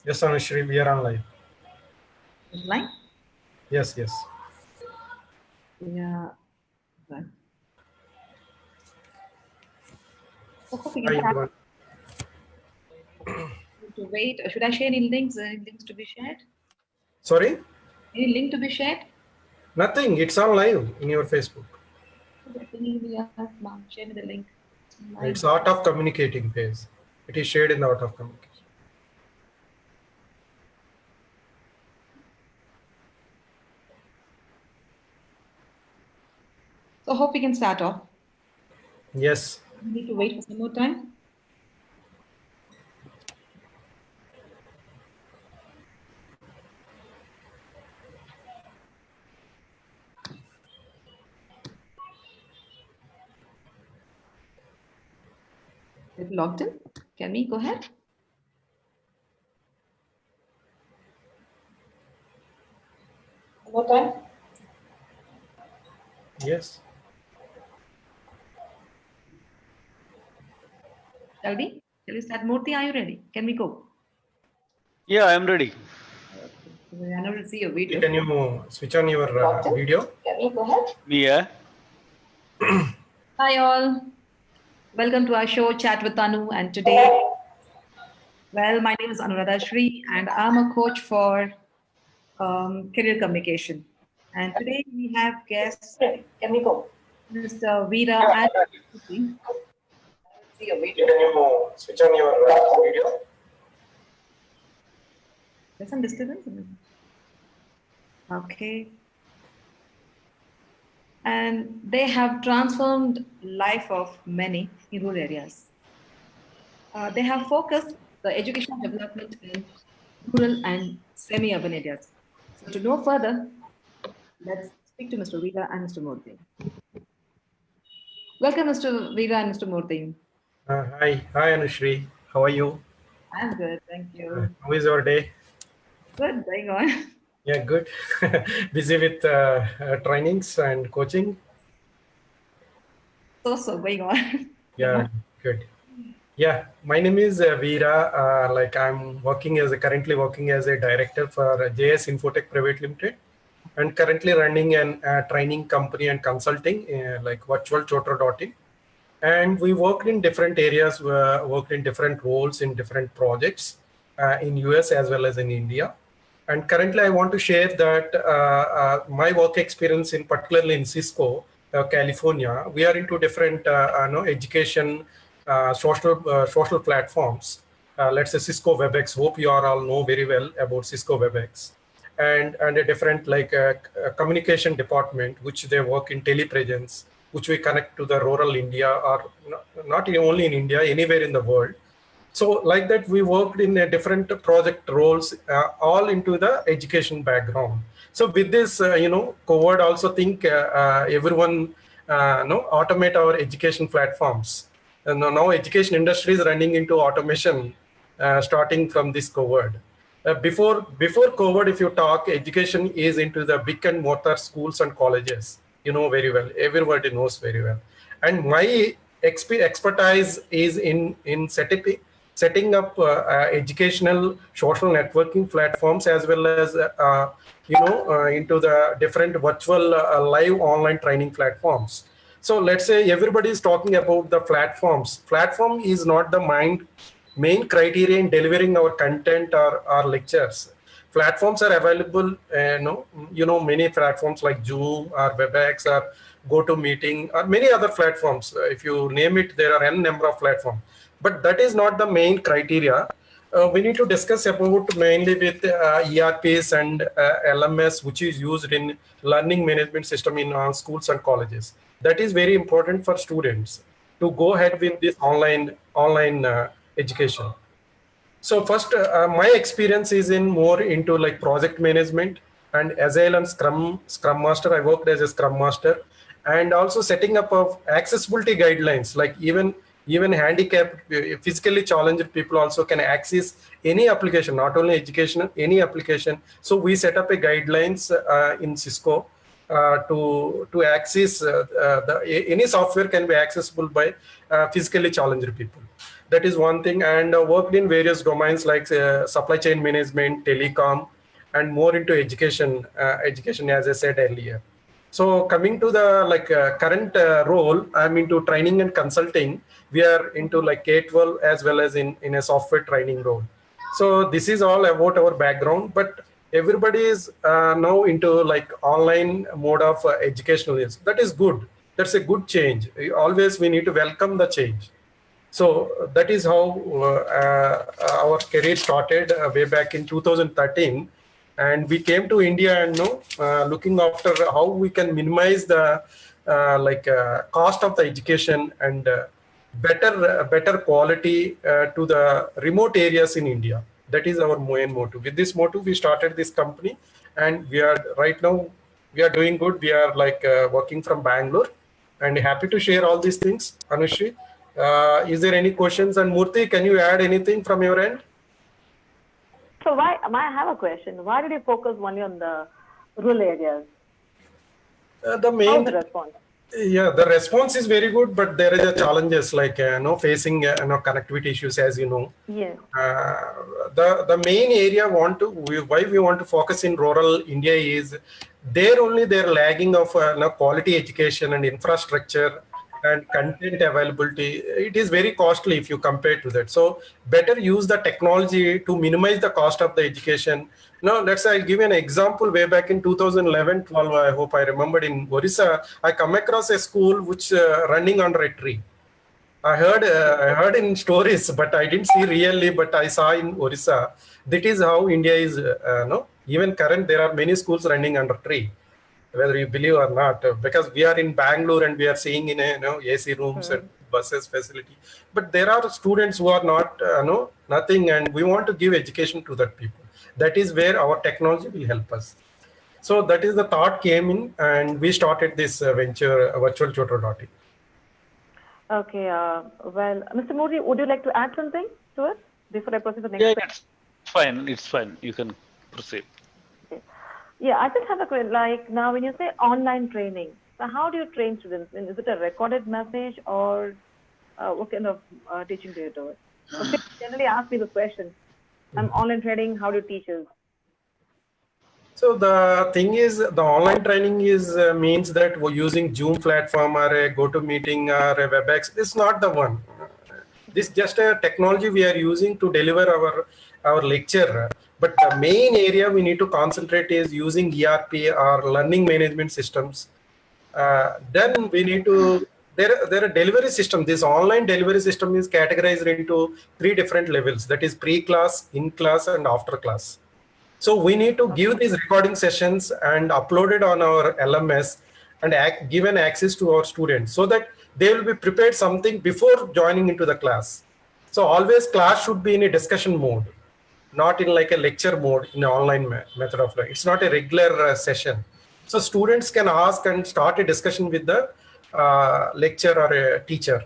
Yes, Anushri, we are on live. Line? Yes, yes. Yeah. Right. Okay, we Hi, can start. everyone. To wait. Should I share any links? Any links to be shared? Sorry? Any link to be shared? Nothing. It's on live in your Facebook. Ma'am, share me the link. It's Art of Communicating page. It is shared in the Art of Communication. So hope we can start off. Yes. We need to wait for some more time. It's logged in. Can we go ahead? One more time. Yes. Shall we? Shall we start? Murthy, are you ready? Can we go? Yeah, I am ready. Okay. I never see your video. Can you switch on your video? Can we go ahead? Yeah. Hi all. Welcome to our show Chat with Anu, and today, well, my name is Anuradha Shri and I'm a coach for career communication. And today we have guests. Can we go? Mr. Veera and see your video. Can you switch on your video? There's some disturbance. Okay. And they have transformed life of many in rural areas. They have focused the educational development in rural and semi-urban areas. So to know further, let's speak to Mr. Veera and Mr. Murthy. Welcome, Mr. Veera and Mr. Murthy. Hi, Anushri. How are you? I'm good, thank you. How is your day? Good, going on. Yeah, good. Busy with trainings and coaching. So going on. Yeah, good. Yeah, my name is Veera. Like I'm currently working as a director for JS Infotech Private Limited, and currently running an training company and consulting like virtualtutor.in. And we worked in different areas, worked in different roles in different projects in US as well as in India. And currently I want to share that my work experience in particularly in Cisco, California. We are into different education, social platforms. Let's say Cisco WebEx. Hope you all know very well about Cisco WebEx. And a different like communication department, which they work in telepresence, which we connect to the rural India, or not only in India, anywhere in the world. So like that, we worked in a different project roles, all into the education background. So with this, COVID also think everyone automate our education platforms. And now education industry is running into automation, starting from this COVID. Before COVID, if you talk, education is into the brick and mortar schools and colleges. You know very well. Everybody knows very well. And my expertise is in setting up educational social networking platforms, as well as into the different virtual live online training platforms. So let's say everybody is talking about the platforms. Platform is not the main criteria in delivering our content or our lectures. Platforms are available, many platforms like Zoom or WebEx or GoToMeeting or many other platforms. If you name it, there are n number of platforms. But that is not the main criteria. We need to discuss about mainly with ERPs and LMS, which is used in learning management system in schools and colleges. That is very important for students to go ahead with this online education. So first, my experience is in more into like project management and Agile and Scrum Master. I worked as a Scrum Master, and also setting up of accessibility guidelines, like even handicapped, physically challenged people also can access any application, not only educational, any application. So we set up a guidelines in Cisco to access any software can be accessible by physically challenged people. That is one thing, and worked in various domains like supply chain management, telecom, and more into education. Education, as I said earlier. So coming to the current role, I'm into training and consulting. We are into like K-12 as well as in a software training role. So this is all about our background, but everybody is now into like online mode of educational. That is good. That's a good change. Always we need to welcome the change. So that is how our career started way back in 2013, and we came to India and looking after how we can minimize the cost of the education and better quality to the remote areas in India. That is our main motto. With this motto, we started this company, and we are right now we are doing good. We are working from Bangalore, and happy to share all these things. Anushri, is there any questions? And Murthy, can you add anything from your end? So I have a question. Why did you focus only on the rural areas? The main How's the response? Yeah, the response is very good, but there is a challenges like facing connectivity issues, as you know. Yes. The main area why we want to focus in rural India is there only they're lagging of quality education and infrastructure and content availability. It is very costly if you compare to that. So better use the technology to minimize the cost of the education. Now, I'll give you an example. Way back in 2011-12, I hope I remembered, in Orissa, I come across a school which running under a tree. I heard in stories, but I didn't see really, but I saw in Orissa. That is how India is, even current, there are many schools running under tree, whether you believe or not, because we are in Bangalore and we are seeing in AC rooms and buses facility. But there are students who are not, nothing, and we want to give education to that people. That is where our technology will help us. So that is the thought came in, and we started this venture, virtualtutor.in. Okay. Well, Mr. Modi, would you like to add something to it before I proceed to the next Yeah, question? it's fine. It's fine. You can proceed. Okay. Yeah, I just have a question. Like now, when you say online training, so how do you train students? And is it a recorded message, or what kind of teaching do you do it? So people generally ask me the question. I'm online training. How do you teach us? So the thing is, the online training is means that we're using Zoom platform or a GoToMeeting or a WebEx. This is not the one. This is just a technology we are using to deliver our lecture. But the main area we need to concentrate is using ERP or learning management systems. Then we need to, there are delivery system. This online delivery system is categorized into 3 different levels. That is pre-class, in-class, and after-class. So we need to give these recording sessions and upload it on our LMS and give an access to our students so that they will be prepared something before joining into the class. So always class should be in a discussion mode, not in like a lecture mode in an online method of learning. It's not a regular session. So students can ask and start a discussion with the lecturer or a teacher.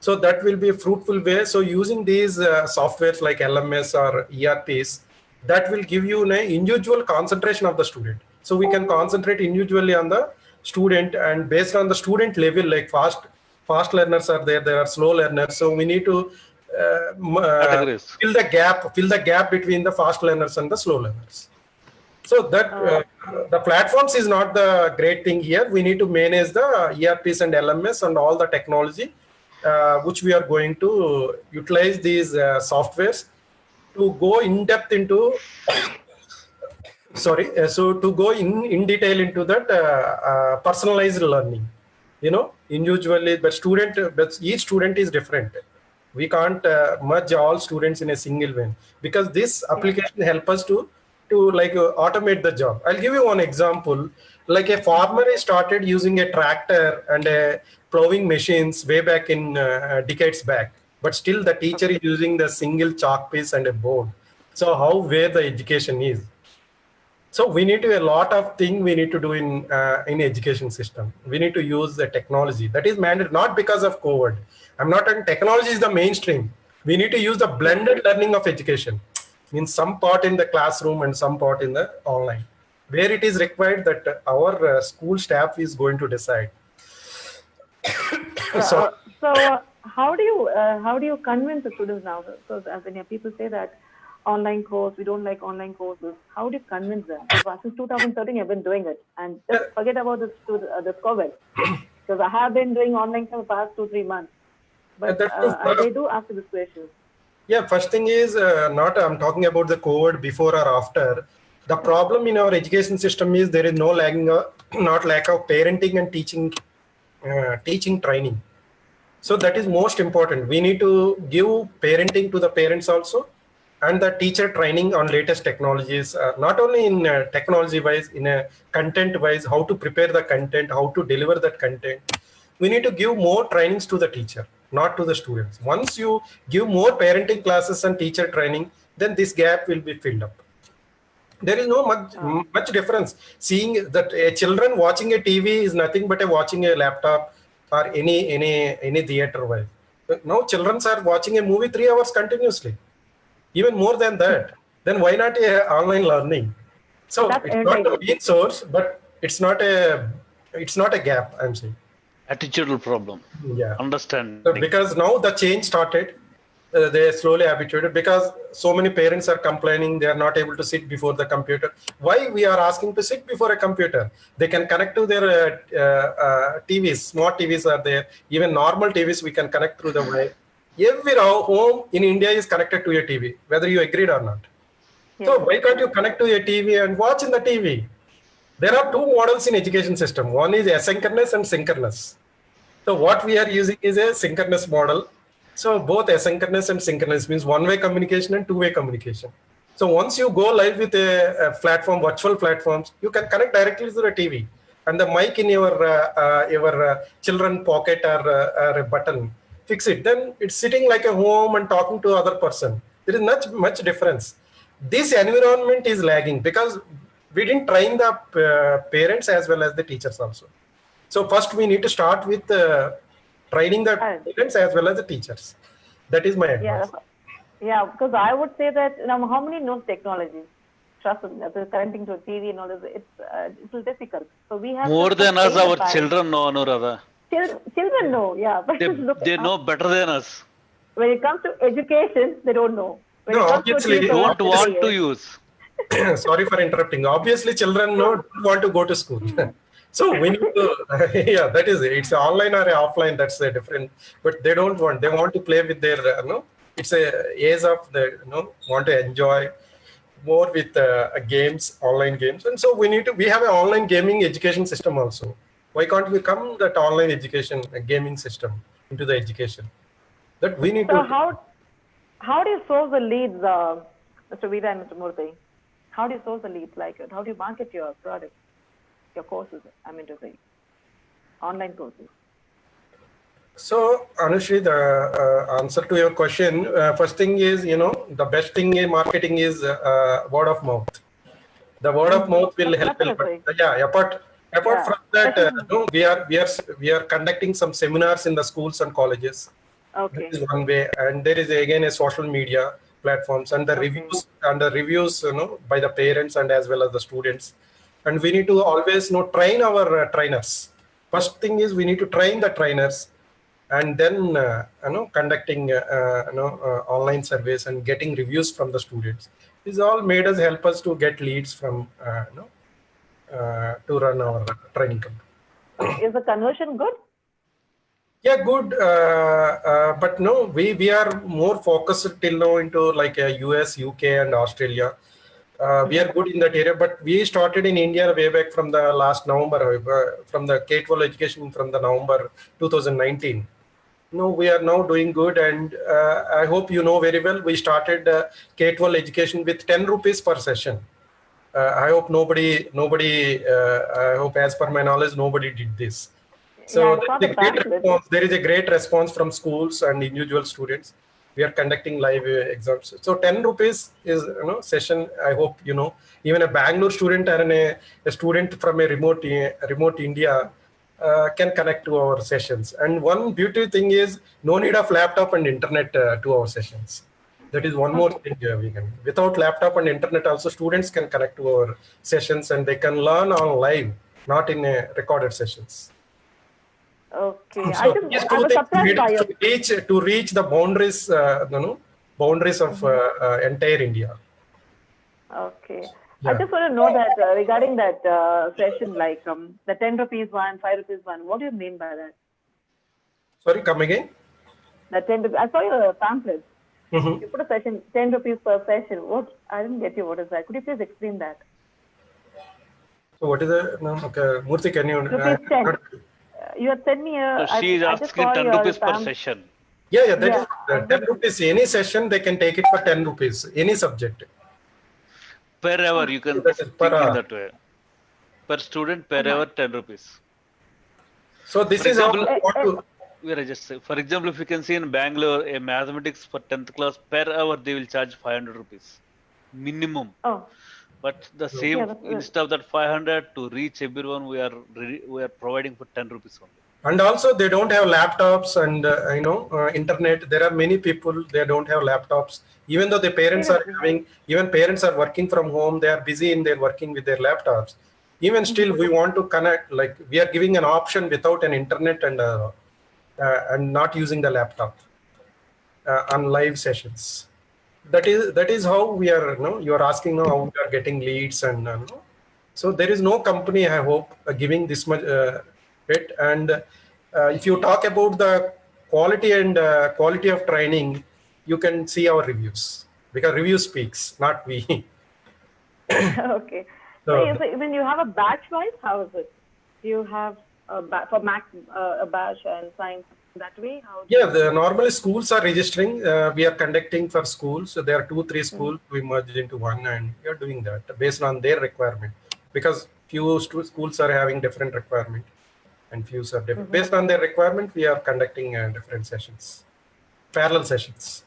So that will be a fruitful way. So using these softwares like LMS or ERPs, that will give you an individual concentration of the student. So we can concentrate individually on the student, and based on the student level, like fast learners are there are slow learners. So we need to fill the gap between the fast learners and the slow learners. So that the platforms is not the great thing here. We need to manage the ERPs and LMS and all the technology, which we are going to utilize these softwares to go in depth into to go in detail into that personalized learning, individually, but each student is different. We can't merge all students in a single way, because this application help us to automate the job. I'll give you one example. Like a farmer started using a tractor and a plowing machines way back in decades back, but still the teacher is using the single chalk piece and a board. So where the education is. So we need to a lot of things we need to do in education system. We need to use the technology that is mandated, not because of COVID. I'm not talking technology is the mainstream. We need to use the blended learning of education, means some part in the classroom and some part in the online, where it is required that our school staff is going to decide. So how do you convince the students now? So as in, people say that online course, we don't like online courses. How do you convince them? Because since 2013, you've been doing it, and just forget about this COVID, because I have been doing online for the past 2-3 months. But they do ask this question. Yeah, first thing is not I'm talking about the COVID before or after. The problem in our education system is there is no lagging, not lack of parenting and teaching training. So that is most important. We need to give parenting to the parents also, and the teacher training on latest technologies, not only in technology wise, in a content wise, how to prepare the content, how to deliver that content. We need to give more trainings to the teacher, not to the students. Once you give more parenting classes and teacher training, then this gap will be filled up. There is no much difference. Seeing that children watching a TV is nothing but watching a laptop or any theater wise. Now children are watching a movie 3 hours continuously, even more than that. Then why not online learning? So it's not a weak source, but it's not a gap, I'm saying. Attitudinal problem. Yeah. Understand. So because now the change started, they slowly habituated, because so many parents are complaining they are not able to sit before the computer. Why we are asking to sit before a computer? They can connect to their TVs. Smart TVs are there. Even normal TVs we can connect through the wire. Every home in India is connected to a TV, whether you agreed or not. Yes. So why can't you connect to a TV and watch in the TV? There are two models in education system. One is asynchronous and synchronous. So what we are using is a synchronous model. So both asynchronous and synchronous means one-way communication and two-way communication. So once you go live with a platform, virtual platforms, you can connect directly to the TV, and the mic in your children pocket or a button, fix it. Then it's sitting like a home and talking to other person. There is much difference. This environment is lagging because we didn't train the parents as well as the teachers also. So first we need to start with training the parents as well as the teachers. That is my advice. Yeah, because I would say that how many knows technology? Trust me, connecting to a TV and all this, it's difficult. So we have more than us, our children know, Anuradha. Children know, yeah, but they know better than us. When it comes to education, they don't know. When no, obviously they don't want to use. Sorry for interrupting. Obviously, children don't want to go to school. So we need to, yeah, that is it. It's online or offline. That's a different. But they don't want. They want to play with their, it's a age of the, want to enjoy more with games, online games. And so we have an online gaming education system also. Why can't we come that online education, gaming system into the education? That we need to. How do you source the leads, Mr. Veera and Mr. Murthy? How do you source the leads? Like, how do you market your product, your courses? I mean to say, online courses. So, Anushri, the answer to your question, first thing is, the best thing in marketing is word of mouth. The word of mouth will help. Yeah, apart from that, we are conducting some seminars in the schools and colleges. Okay. That is one way, and there is again a social media platforms and the reviews, by the parents and as well as the students. And we need to always train our trainers. First thing is we need to train the trainers, and then conducting online surveys and getting reviews from the students. This all made us help us to get leads from to run our training company. Is the conversion good? Yeah, good. But no, we are more focused till now into like US, UK, and Australia. We are good in that area, but we started in India way back from the last November, from the K-12 education from the November 2019. No, we are now doing good, and I hope you know very well. We started K-12 education with 10 rupees per session. I hope nobody. I hope, as per my knowledge, nobody did this. So there is a great response from schools and individual students. We are conducting live exams. So 10 rupees is session. I hope even a Bangalore student or a student from a remote India can connect to our sessions. And one beautiful thing is no need of laptop and internet to our sessions. That is one more thing we can. Without laptop and internet, also students can connect to our sessions and they can learn on live, not in recorded sessions. Okay. So I these was two things surprised made by your. to reach the boundaries, boundaries of entire India. Okay. I Yeah. just want to know that regarding that session, like the 10 rupees one, 5 rupees one, what do you mean by that? Sorry, come again. The 10 rupees, I saw your pamphlet. Mhm. You put a session, 10 rupees per session. What? I didn't get you. What is that? Could you please explain that? So what is the no, okay, Murthy? Can you? Rupees 10. You had sent me So a. she is I just asking saw 10 your rupees per pamphlet. session. Yeah, that is Yeah, I 10 was. rupees. Any session they can take it for 10 rupees. Any subject. Per hour, you So can that is per think in hour. that way. Per student, per Oh my. hour, 10 rupees. So this For is how example, we want to. where I just say, for example, if you can see in Bangalore, a mathematics for 10th class per hour, they will charge 500 rupees minimum. Oh, But the yeah, same, that's good. instead of that 500 to reach everyone, we are providing for 10 rupees only. And also they don't have laptops and internet. There are many people they don't have laptops. Even though the parents are Seriously. having, even parents are working from home. They are busy in their working with their laptops. Even still, we want to connect. Like we are giving an option without an internet and not using the laptop on live sessions. That is how we are. You are asking now how we are getting leads so there is no company I hope giving this much bit. And if you talk about the quality and quality of training, you can see our reviews because review speaks, not we. Okay. So So when you have a batch wise, how is it? Do you have for max a batch and science that way? How do yeah, you? the normally schools are registering. We are conducting for schools. So there are 2, 3 schools we merged into one, and we are doing that based on their requirement because few schools are having different requirement and few are different. Based on their requirement, we are conducting different sessions, parallel sessions.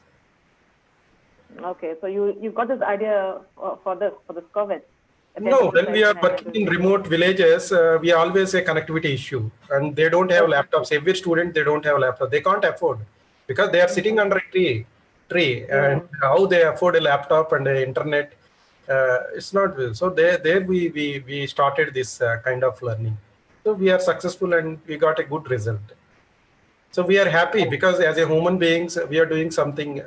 Okay, so you got this idea for this COVID. A 10 No, rupee when we are session and working in remote villages, we always a connectivity issue, and they don't have Okay. laptops. Every student they don't have laptop. They can't afford because they are sitting under a tree, and how they afford a laptop and a internet, it's not. So there we started this kind of learning. So we are successful and we got a good result. So we are happy because as a human beings, we are doing something,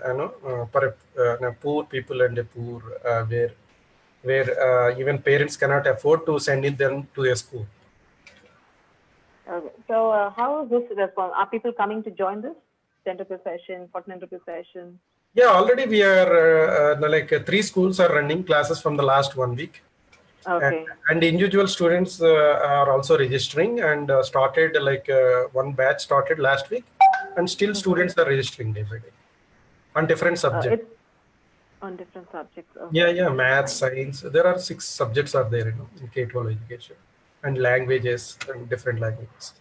for poor people and a poor where even parents cannot afford to send in them to a school. Okay. So how is this response? Are people coming to join this 10 rupee session, 49 rupee session? Yeah, already we are 3 schools are running classes from the last 1 week. Okay. And individual students are also registering and started one batch started last week, and still students are registering day by day on different subjects. It's on different subjects. Okay. Yeah, math, science. There are 6 subjects are there, in K-12 education, and languages and different languages.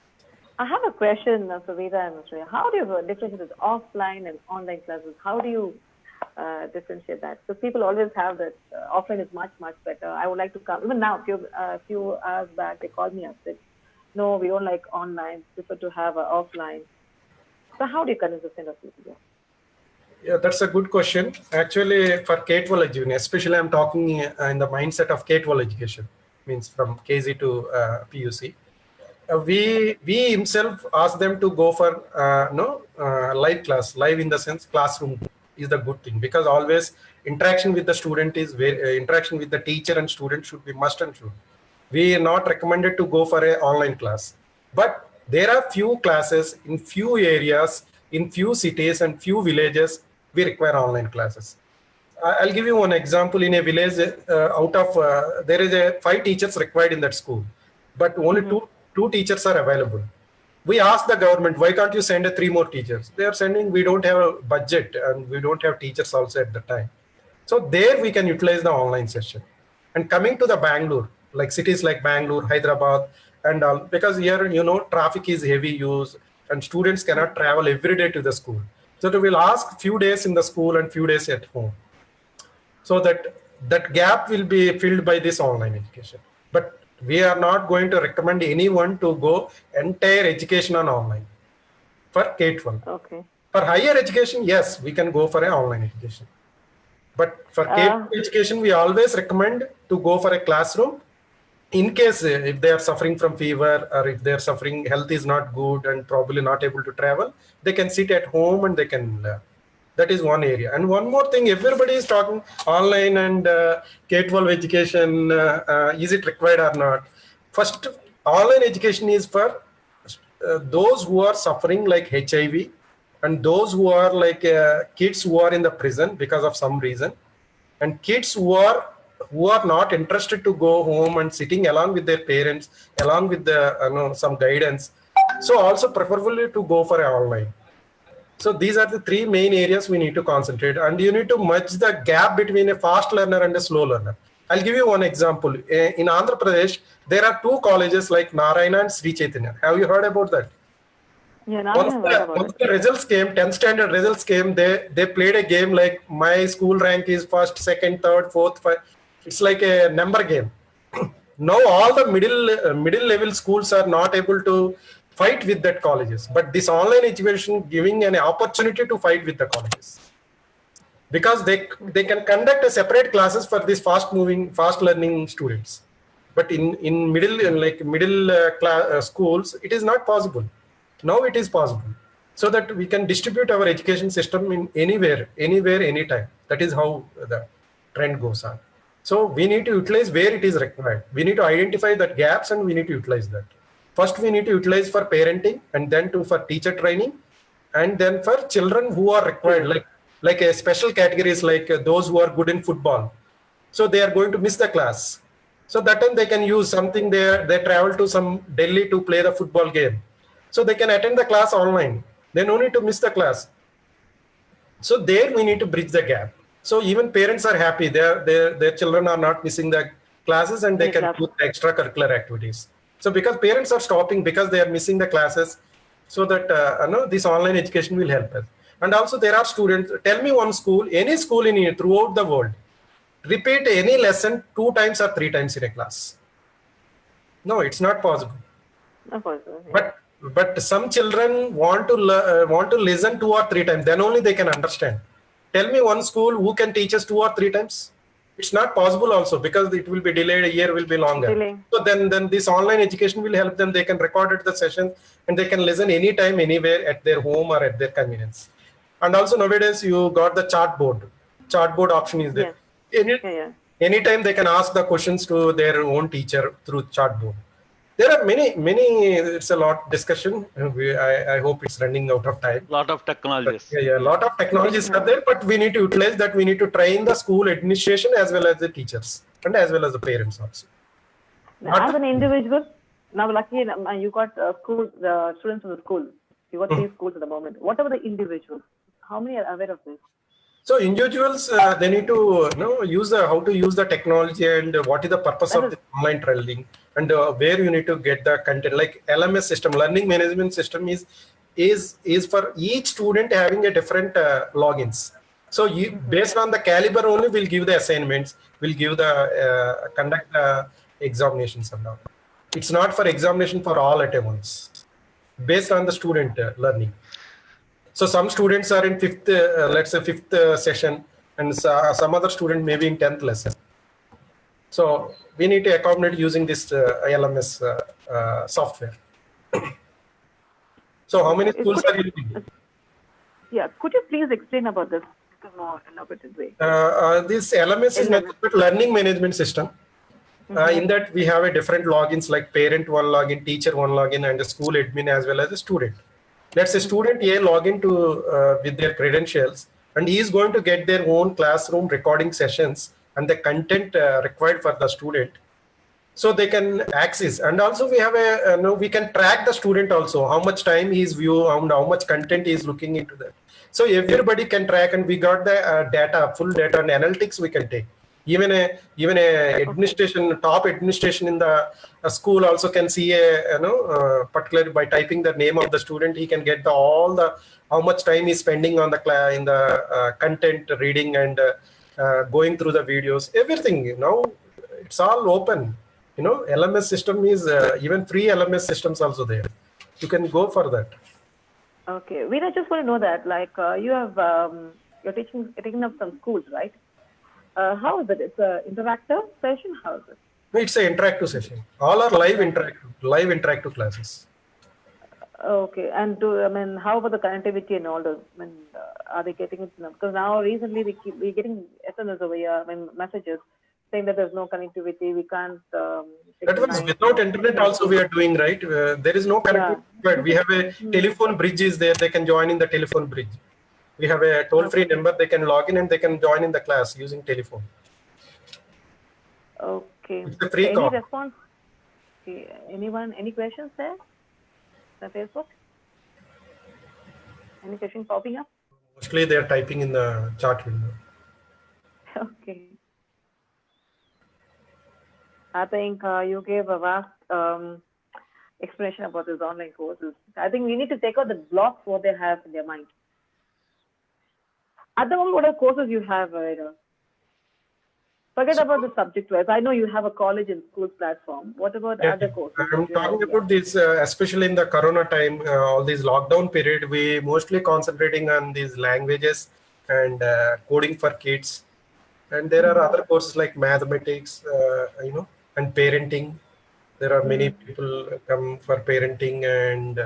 I have a question, Savita and Shreya. How do you differentiate offline and online classes? How do you differentiate that? Because people always have that offline is much, much better. I would like to come. Even now, a few hours back, they called me up said, no, we don't like online, prefer to have offline. So how do you convince this kind of people? Yeah, that's a good question. Actually, for K-12 education, especially I'm talking in the mindset of K-12 education, means from KG to PUC. We himself ask them to go for live class. Live in the sense classroom is the good thing, because always interaction with the student is interaction with the teacher and student should be must and should. We are not recommended to go for a online class, but there are few classes in few areas, in few cities and few villages we require online classes. I'll give you one example. In a village, there is a 5 teachers required in that school, but only two teachers are available. We asked the government, why can't you send 3 more teachers? They are sending, we don't have a budget and we don't have teachers also at the time. So there we can utilize the online session. And coming to the Bangalore, like cities like Bangalore, Hyderabad, and all, because here, traffic is heavy use and students cannot travel every day to the school. So they will ask few days in the school and few days at home. So that gap will be filled by this online education. But we are not going to recommend anyone to go entire education on online for K-12. Okay. For higher education, yes, we can go for an online education. But for K-12 education, we always recommend to go for a classroom in case if they are suffering from fever or if their suffering health is not good and probably not able to travel, they can sit at home and they can learn. That is one area. And one more thing, everybody is talking online and K-12 education, is it required or not? First, online education is for those who are suffering like HIV and those who are like kids who are in the prison because of some reason, and kids who are not interested to go home and sitting along with their parents, along with the some guidance. So also preferably to go for online. So these are the three main areas we need to concentrate, and you need to merge the gap between a fast learner and a slow learner. I'll give you one example. In Andhra Pradesh, there are two colleges like Narayana and Sri Chaitanya. Have you heard about that? Yeah, now I have heard about Once it. the results came, 10th standard results came, they played a game like my school rank is first, second, third, fourth, fifth. It's like a number game. Now all the middle level schools are not able to fight with that colleges, but this online education giving an opportunity to fight with the colleges, because they can conduct a separate classes for these fast learning students. But in middle class schools, it is not possible. Now it is possible, so that we can distribute our education system in anywhere, anytime. That is how the trend goes on. So we need to utilize where it is required. We need to identify that gaps and we need to utilize that. First, we need to utilize for parenting, and then for teacher training, and then for children who are required, like a special categories like those who are good in football. So they are going to miss the class. So that time they can use something there. They travel to some Delhi to play the football game. So they can attend the class online. They no need to miss the class. So there we need to bridge the gap. So even parents are happy. Their children are not missing the classes and they can do extracurricular activities. So because parents are stopping because they are missing the classes, so that this online education will help us. And also there are students. Tell me one school, any school in throughout the world, repeat any lesson 2 times or 3 times in a class. No, it's not possible. Of course. Yeah. But some children want to listen 2 or 3 times. Then only they can understand. Tell me one school who can teach us 2 or 3 times. It's not possible also, because it will be delayed. A year will be longer. Delay. So then this online education will help them. They can record at the session and they can listen anytime, anywhere, at their home or at their convenience. And also nowadays you got the chartboard option is there. Yeah. Anytime they can ask the questions to their own teacher through chartboard. There are many, it's a lot discussion. I hope it's running out of time. Lot of technologies. A lot of technologies are there, but we need to utilize that. We need to train the school administration as well as the teachers and as well as the parents also. As an individual, now luckily you got students in the school. You got 3 schools at the moment. What about the individuals? How many are aware of this? So individuals, they need to use how to use the technology and what is the purpose of the online training, and where you need to get the content. Like LMS system, learning management system, is for each student having a different logins. So based on the caliber only, we'll give the assignments, we'll give the conduct examinations and all. It's not for examination for all at once, based on the student learning. So some students are in let's say fifth session, and some other student maybe in 10th lesson. So we need to accommodate using this LMS software. So how many schools are using? Yeah, could you please explain about this in a more elaborated way? This LMS is nothing but learning management system. In that we have a different logins, like parent one login, teacher one login, and the school admin as well as a student. Let's say student A log into with their credentials, and he is going to get their own classroom recording sessions and the content required for the student, so they can access. And also we have we can track the student also, how much time he is viewing, how much content he is looking into that. So everybody can track, and we got the data, full data and analytics we can take. Even a top administration in the school also can see particularly by typing the name of the student, he can get how much time he's spending on the content reading and going through the videos, everything. Now it's all open. LMS system is even free LMS systems also there. You can go for that. Okay, I just want to know that, like you have you're taking up some schools, right? How is it? It's an interactive session. How is it? It's an interactive session. All are live interactive classes. Okay, and how about the connectivity and all those? Are they getting it? Because now recently we're getting SMS over here, messages saying that there's no connectivity. We can't. That was without internet also we are doing, right? There is no connectivity, but we have a telephone bridge is there. They can join in the telephone bridge. We have a toll-free number. They can log in and they can join in the class using telephone. Okay. It's a free Any call. response? Okay. Anyone? Any questions there? The Facebook? Any question popping up? Mostly they are typing in the chat window. Okay. I think you gave a vast explanation about these online courses. I think we need to take out the blocks what they have in their mind. At the moment, what are courses you have, Ida? Forget about the subject wise. I know you have a college and school platform. What about other courses? I'm talking about this, especially in the Corona time, all these lockdown period, we mostly concentrating on these languages and coding for kids. And there are other courses like mathematics, and parenting. There are many people come for parenting, and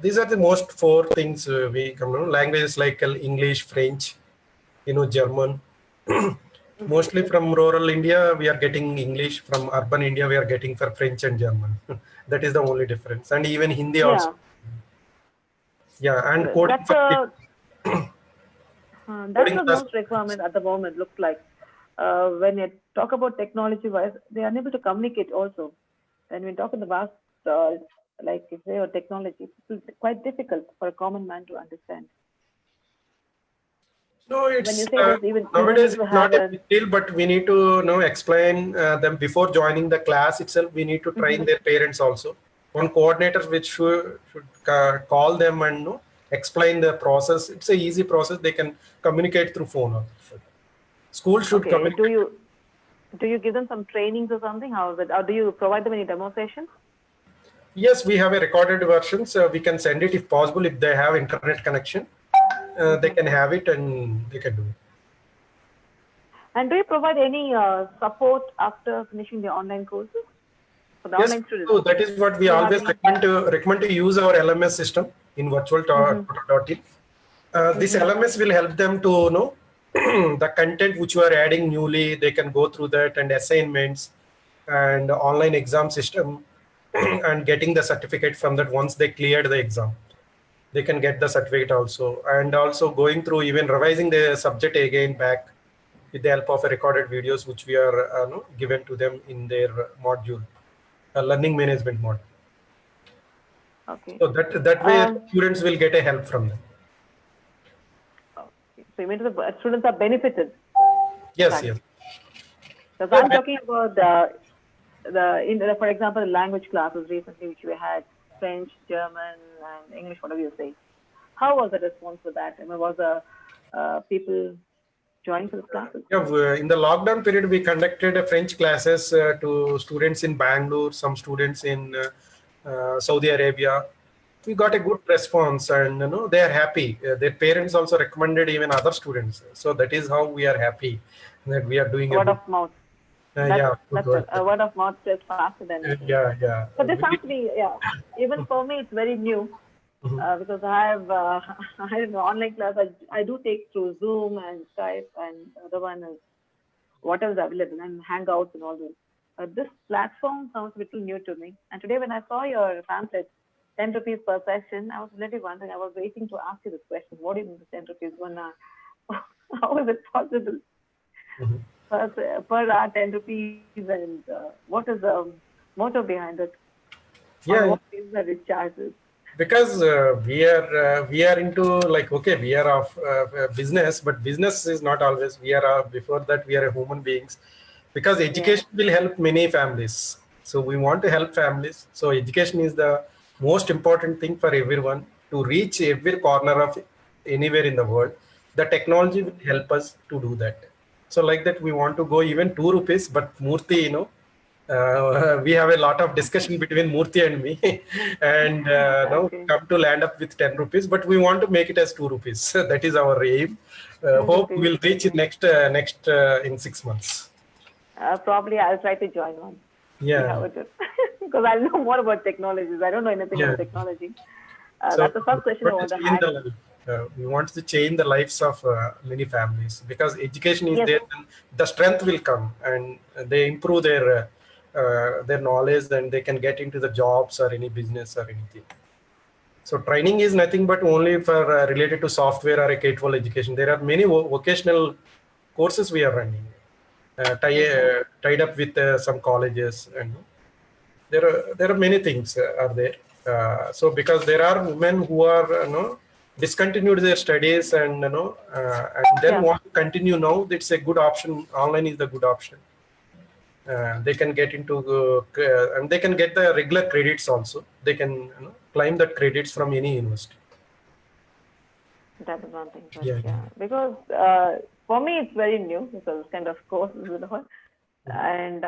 these are the most four things we come to. Languages like English, French, German. Mostly from rural India, we are getting English. From urban India, we are getting for French and German. That is the only difference. And even Hindi also. Yeah, and coding That's for that's the most requirement at the moment, looks like. When you talk about technology-wise, they are unable to communicate also. When we talk in the vast, like if they are technology, it's quite difficult for a common man to understand. No, it's when you say this, even nowadays even it's not a big deal, but we need to explain them before joining the class itself. We need to train their parents also. One coordinator which should call them and explain the process. It's an easy process. They can communicate through phone also. School should communicate. Do you give them some trainings or something? How is it? Or do you provide them any demo sessions? Yes, we have a recorded version, so we can send it if possible. If they have internet connection, they can have it and they can do it. And do you provide any support after finishing the online courses for the online students? So that is what we always recommend to use our LMS system in virtual.in. This LMS will help them to know the content which you are adding newly. They can go through that, and assignments and online exam system and getting the certificate from that once they cleared the exam. They can get the certificate also, and also going through even revising the subject again back with the help of a recorded videos which we are given to them in their module, learning management module. Okay. So that way students will get a help from them. Okay. So you mean the students are benefited? Yes, yes. Because I'm talking about for example, the language classes recently which we had, French, German, and English, whatever you say. How was the response for that? I mean, was the people joining for the classes? Yeah, in the lockdown period, we conducted French classes to students in Bangalore, some students in Saudi Arabia. We got a good response, and they are happy. Their parents also recommended even other students. So that is how we are happy that we are doing word of mouth. Yeah, that's a word of mouth is faster than yeah. But this actually, even for me, it's very new because I have an online class. I do take through Zoom and Skype, and the other one is whatever is available, and Hangouts and all those. This platform sounds a little new to me. And today, when I saw your pamphlet, 10 rupees per session, I was really wondering. I was waiting to ask you this question: what do you mean 10 rupees 1 hour? How is it possible? Per hour, 10 rupees, and what is the motto behind it? Yeah, what is the charges? Because we are into we are of business, but business is not always. We are before that we are human beings, because education will help many families. So we want to help families. So education is the most important thing for everyone to reach every corner of anywhere in the world. The technology will help us to do that. So like that, we want to go even 2 rupees, but Murthy, we have a lot of discussion between Murthy and me, and now come to land up with 10 rupees, but we want to make it as 2 rupees. That is our aim. Hope we will reach it next in 6 months. Probably I'll try to join one. See how Yeah. it is. Because I know more about technologies. I don't know anything Yeah. about technology. So That's the first question I want to have. we want to change the lives of many families, because education is Yes. there, then the strength will come, and they improve their knowledge, and they can get into the jobs or any business or anything. So training is nothing but only for related to software or a K-12 education. There are many vocational courses we are running, tied up with some colleges, and there are many things are there. So because there are women who are discontinued their studies, and then Yeah. want to continue now, it's a good option. Online is the good option. They can get into and they can get the regular credits also. They can climb the credits from any university. That is one thing. But Yeah. yeah. Because for me, it's very new because kind of courses and all. And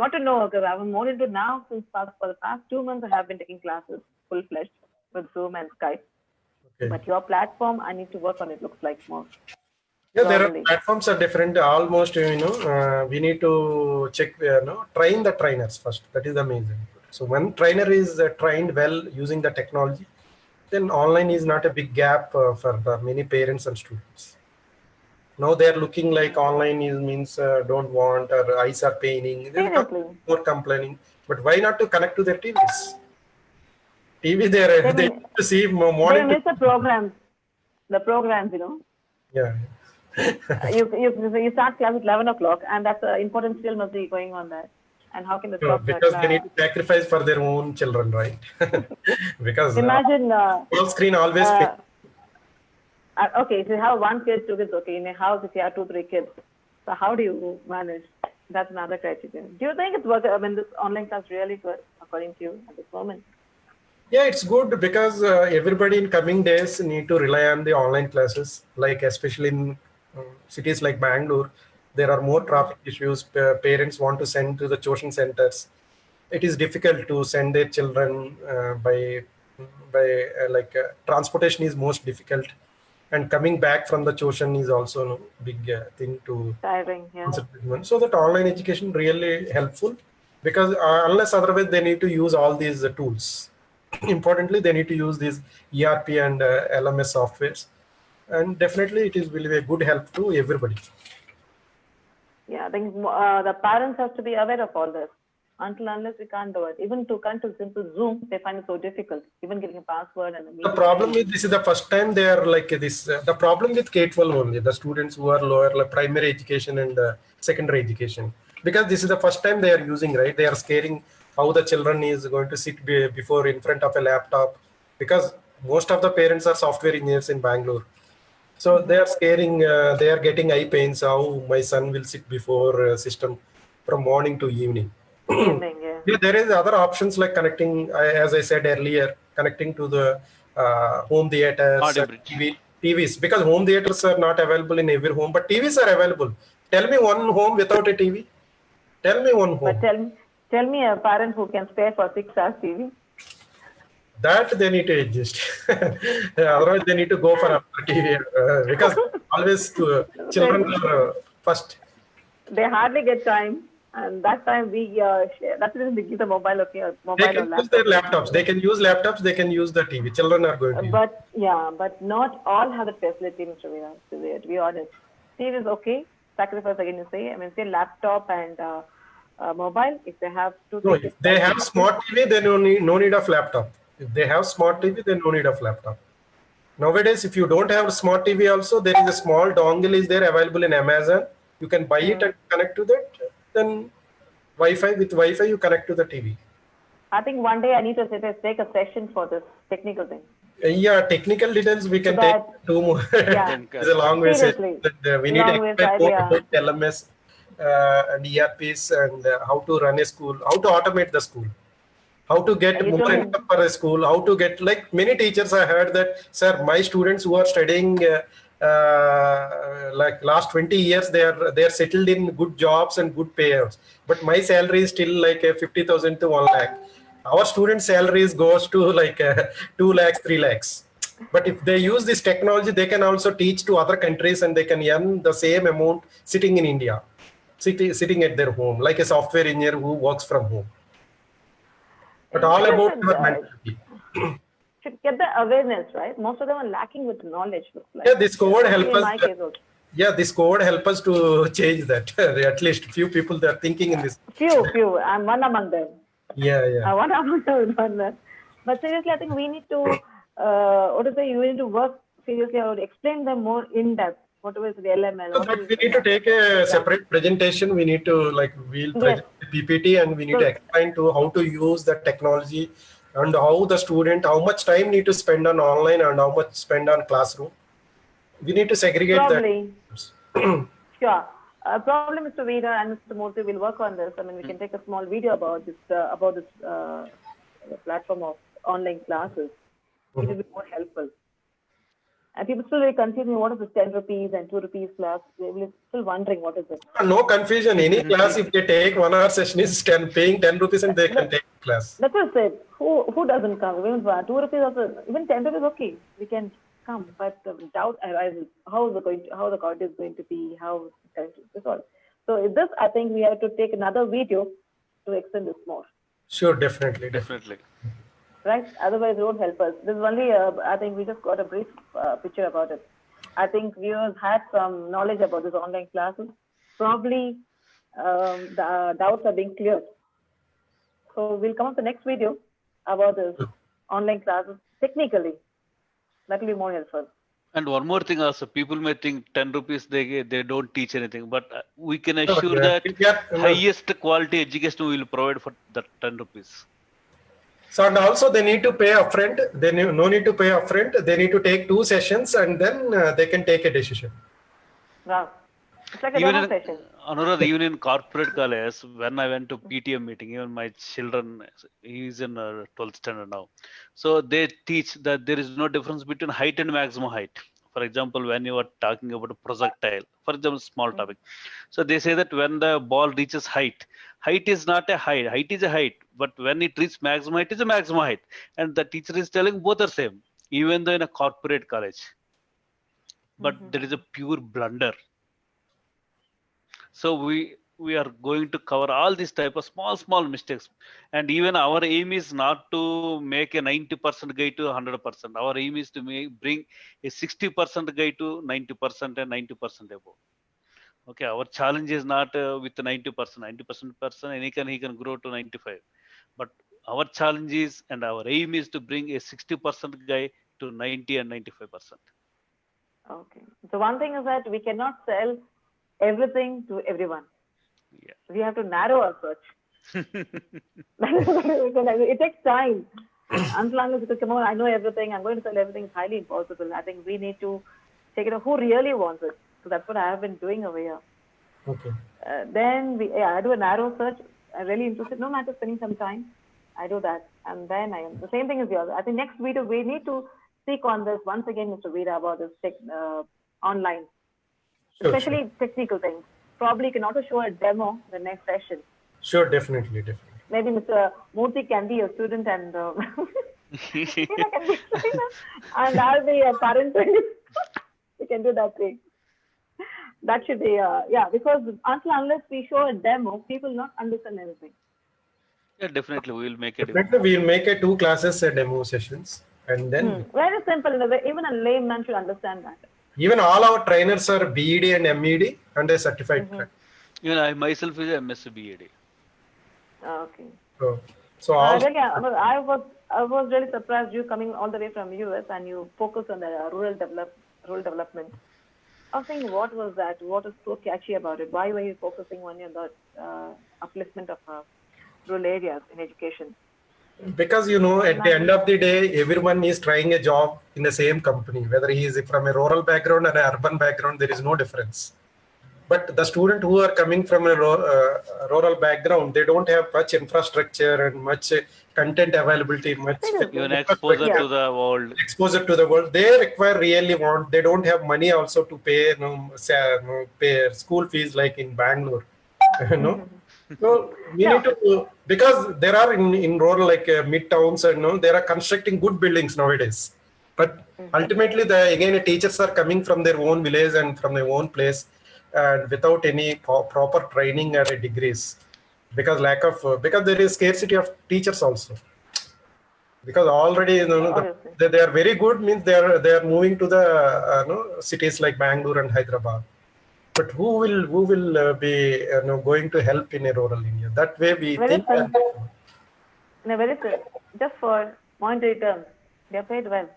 got to know because I'm more into now for the past 2 months I have been taking classes full-fledged with Zoom and Skype. Okay. But your platform, I need to work on it. Looks like more. Yeah, there are Probably. platforms are different. Almost, we need to check, train the trainers first. That is the main thing. So when trainer is trained well using the technology, then online is not a big gap for the many parents and students. Now they are looking like online means don't want, or eyes are paining. They become Seriously. more complaining. But why not to connect to their TVs? TV They they will, need to see they morning. miss the programs. The programs, Yeah. you start class at 11 o'clock, and that's an important skill must be going on that. And how can the stop Because they need class? to sacrifice for their own children, right? Because Imagine. full screen always fails. Okay, if you have 1 kid, 2 kids, okay. In a house, if you have 2, 3 kids, so how do you manage? That's another criteria. Do you think it's working? I mean, this online class really good, according to you, at this moment? Yeah, it's good because everybody in coming days need to rely on the online classes, like especially in cities like Bangalore, there are more traffic issues. Parents want to send to the tuition centers. It is difficult to send their children by transportation is most difficult, and coming back from the tuition is also a big thing to Tiring, yeah. consider. So that online education really helpful, because unless otherwise they need to use all these tools. Importantly, they need to use these ERP and LMS softwares, and definitely it is will be a good help to everybody. Yeah, I think the parents have to be aware of all this. Unless we can't do it. Even to connect to simple Zoom, they find it so difficult. Even getting a password and The problem with this is the first time they are like this. The problem with K-12 only, the students who are lower, like primary education and secondary education, because this is the first time they are using, right? They are scaring how the children is going to sit before in front of a laptop, because most of the parents are software engineers in Bangalore. So they are scaring, they are getting eye pains, how my son will sit before system from morning to evening. evening, yeah. Yeah, there is other options like connecting, as I said earlier, connecting to the home theaters, Audio bridge. TVs, because home theaters are not available in every home, but TVs are available. Tell me one home without a TV. Tell me one home. But tell me a parent who can spare for 6 hours TV. That they need to adjust. Otherwise, they need to go for a TV because always children are first. They hardly get time, and that time we share. That's the reason we give the mobile, okay, mobile They or can use laptop. their laptops. They can use laptops. They can use the TV. Children are going to use. But not all have the facility, Mr. Veera, to be honest. TV is okay. Sacrifice again, you say. I mean, say laptop and mobile. If they have two, No, if they have smart TV, then no need of laptop. If they have smart TV, then no need of laptop. Nowadays, if you don't have smart TV also, there is a small dongle is there available in Amazon. You can buy it and connect to that. Then with Wi-Fi, you connect to the TV. I think one day I need to take a session for this technical thing. Yeah, technical details we can take 2 more. Yeah. It's a long way. Seriously. We need to explain more yeah. about LMS and ERPs and how to run a school, how to automate the school, how to get more income for a school, how to get, like many teachers I heard that, sir, my students who are studying like last 20 years, they are settled in good jobs and good payouts, but my salary is still like 50,000 to 1 lakh. Our student salaries goes to like 2 lakhs, 3 lakhs. But if they use this technology, they can also teach to other countries and they can earn the same amount sitting in India. sitting at their home, like a software engineer who works from home. But all Teachers about should, your mentality. should get the awareness, right? Most of them are lacking with knowledge. Looks like. Yeah, this code help In us. my case also. Yeah, this code help us to change that. At least few people that are thinking in this. Few. I'm one among them. Yeah. One among them. But seriously, I think we need to, you need to work seriously. I would explain them more in depth. Whatever is the LML. So that we need to take a separate presentation. We need to we'll present the PPT and we need to explain to how to use the technology and how the student, how much time need to spend on online and how much spend on classroom. We need to segregate Probably. that. Sure. Probably Mr. Veera and Mr. Murthy will work on this. I mean, we can take a small video about this platform of online classes. It will be more helpful. And people still very confused, what is this 10 rupees and 2 rupees class? They will still wondering what is it. No confusion. Any class, if they take 1 hour session is paying 10 rupees and they can take class. That's what I said. Who doesn't come? Even 2 rupees also, even 10 rupees, okay, we can come. But the doubt arises, how the content is going to be, how it's all. So in this, I think we have to take another video to extend this more. Sure, definitely. Right? Otherwise, it won't help us. This is only, I think we just got a brief picture about it. I think viewers had some knowledge about this online classes. Probably the doubts are being cleared. So we'll come up with the next video about this online classes technically. That will be more helpful. And one more thing also, people may think 10 rupees they don't teach anything, but we can assure that highest quality education we will provide for that 10 rupees. So and also they need to pay upfront. They no need to pay upfront. They need to take 2 sessions and then they can take a decision. Wow. It's like a demo session. Another, even in corporate college, when I went to PTM meeting, even my children, he's in 12th standard now. So they teach that there is no difference between height and maximum height. For example, when you are talking about a projectile, for example, small topic. So they say that when the ball reaches height is not a height, height is a height. But when it reaches maximum height, is a maximum height. And the teacher is telling both are same, even though in a corporate college. But there is a pure blunder. So we are going to cover all these type of small mistakes. And even our aim is not to make a 90% guy to 100%. Our aim is to bring a 60% guy to 90% and 90% above. Okay, our challenge is not with the 90%. 90% person, and he can grow to 95. But our challenge is, and our aim is to bring a 60% guy to 90 and 95%. Okay. So one thing is that we cannot sell everything to everyone. Yeah. We have to narrow our search. It takes time. Until long as you come on, I know everything, I'm going to sell everything, it's highly impossible. I think we need to take it up who really wants it. So that's what I have been doing over here. Okay. Then I do a narrow search. I'm really interested, no matter spending some time, I do that. And then the same thing as yours. I think next video, we need to speak on this once again, Mr. Veera, about this online, especially technical things. Probably can also show a demo the next session. Sure, definitely. Maybe Mr. Murthy can be a student and and I'll be a parent. We can do that thing. That should be, because unless we show a demo, people will not understand anything. Yeah, definitely. We will make it. Definitely, we'll make 2 classes demo sessions. And then very simple. Even a layman should understand that. Even all our trainers are BEd and MEd and a certified trainer. Even I myself is a MSc BEd. Okay. So I was really surprised you coming all the way from US and you focus on the rural development. I was thinking, what was that? What is so catchy about it? Why were you focusing on the upliftment of rural areas in education? Because, at the end of the day, everyone is trying a job in the same company. Whether he is from a rural background or an urban background, there is no difference. But the student who are coming from a rural background, they don't have much infrastructure and much content availability, much even exposure to the world. Exposure to the world. They require they don't have money also to pay, pay school fees like in Bangalore. So we need to, because there are in rural mid towns, they are constructing good buildings nowadays. But ultimately, again, teachers are coming from their own village and from their own place. and without any proper training or degrees, because because there is scarcity of teachers also. Because already Obviously. they are very good, means they are moving to the cities like Bangalore and Hyderabad. But who will be going to help in a rural India? That way we Very think. simple. No, very simple. Just for monetary terms, they are paid well.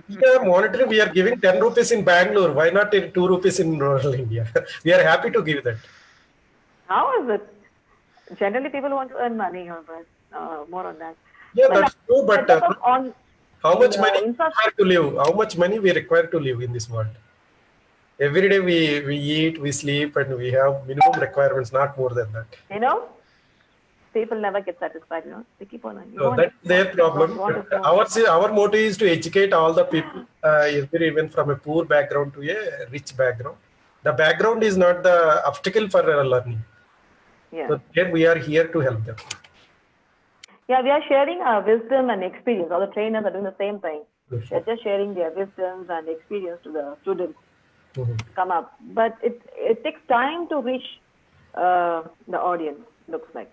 Yeah, monetary, we are giving 10 rupees in Bangalore. Why not 2 rupees in rural India? We are happy to give that. How is it? Generally, people want to earn money, but more on that. Yeah, Well, that's true. But setup of on how much money we infra- require to live? How much money we require to live in this world? Every day we eat, we sleep, and we have minimum requirements, not more than that. you know, people never get satisfied. They keep on. So that's their problem. Want But our motto is to educate all the people, even from a poor background to a rich background. The background is not the obstacle for learning. Yeah. So here we are here to help them. Yeah, we are sharing our wisdom and experience. All the trainers are doing the same thing. They're just sharing their wisdoms and experience to the students come up. But it takes time to reach the audience, looks like.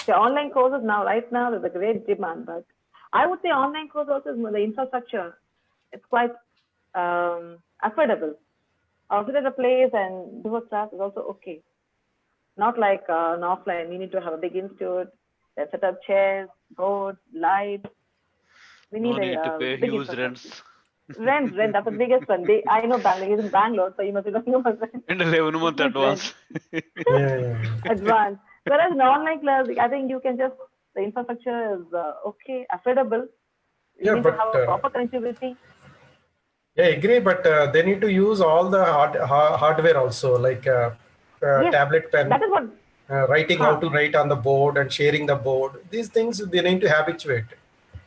The online courses right now, there's a great demand. But I would say online course also, the infrastructure, it's quite affordable. I'll sit at a place and do a class is also okay. Not like an offline. You need to have a big institute. They set up chairs, boards, lights. We No need need to pay big huge infrastructure. rents. Rent. That's the biggest one. I know Bangalore. He's in Bangalore, so you must be talking about rent. And 11 month advance. Advance. Whereas in online class, I think you can just, the infrastructure is okay, affordable. You need to have a proper connectivity. Yeah, I agree, but they need to use all the hardware also, like Yes, tablet pen, that is what. writing how to write on the board and sharing the board. These things they need to habituate.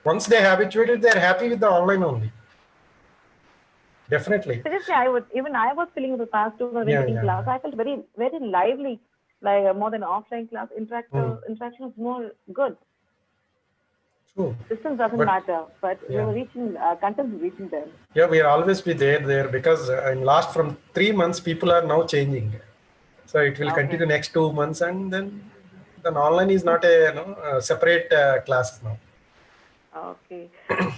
Once they habituated, they're happy with the online only. Definitely. Seriously, I was feeling the past 2 months taking class. I felt very, very lively, like more than offline class. Interaction is more good. True. Distance doesn't matter, but we were reaching, content is reaching them. Yeah, we are always be there because in last from 3 months, people are now changing. So it will continue next 2 months, and then online is not a separate classes now. Okay.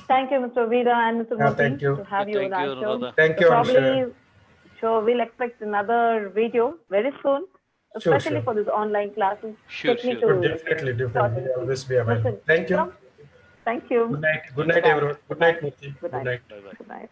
Thank you, Mr. Veera and Mr. Murthy, thank you. to have you on our show. Thank you, Probably, we'll expect another video very soon, especially for these online classes. Sure. Definitely. We'll always be available. Thank you. Thank you. Good night. Good night, everyone. Good night, Murthy. Good night. Bye-bye. Good night.